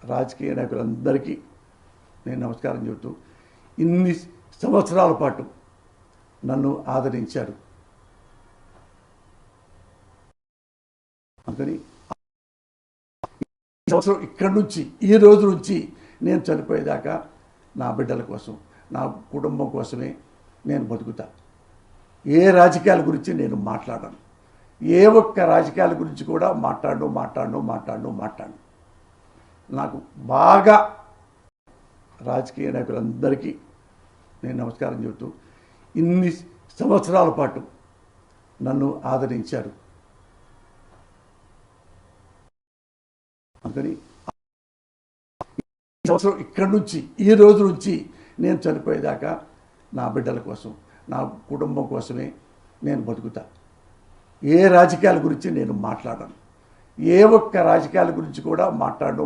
రాజకీయ నాయకులందరికీ నేను నమస్కారం చెబుతూ ఇన్ని సంవత్సరాల పాటు నన్ను ఆదరించారు. అందుకని ఈ సంవత్సరం ఇక్కడి నుంచి ఈ రోజు నుంచి నేను చనిపోయేదాకా నా బిడ్డల కోసం, నా కుటుంబం కోసమే నేను బతుకుతా. ఏ రాజకీయాల గురించి నేను మాట్లాడను. ఏ ఒక్క రాజకీయాల గురించి కూడా మాట్లాడను. నాకు బాగా రాజకీయ నాయకులందరికీ నేను నమస్కారం చెబుతూ ఇన్ని సంవత్సరాల పాటు నన్ను ఆదరించారు. అందుకని ఈ సంవత్సరం ఇక్కడి నుంచి ఈ రోజు నుంచి నేను చనిపోయేదాకా నా బిడ్డల కోసం, నా కుటుంబం కోసమే నేను బతుకుతా. ఏ రాజకీయాల గురించి నేను మాట్లాడను. ఏ ఒక్క రాజకీయాల గురించి కూడా మాట్లాడను.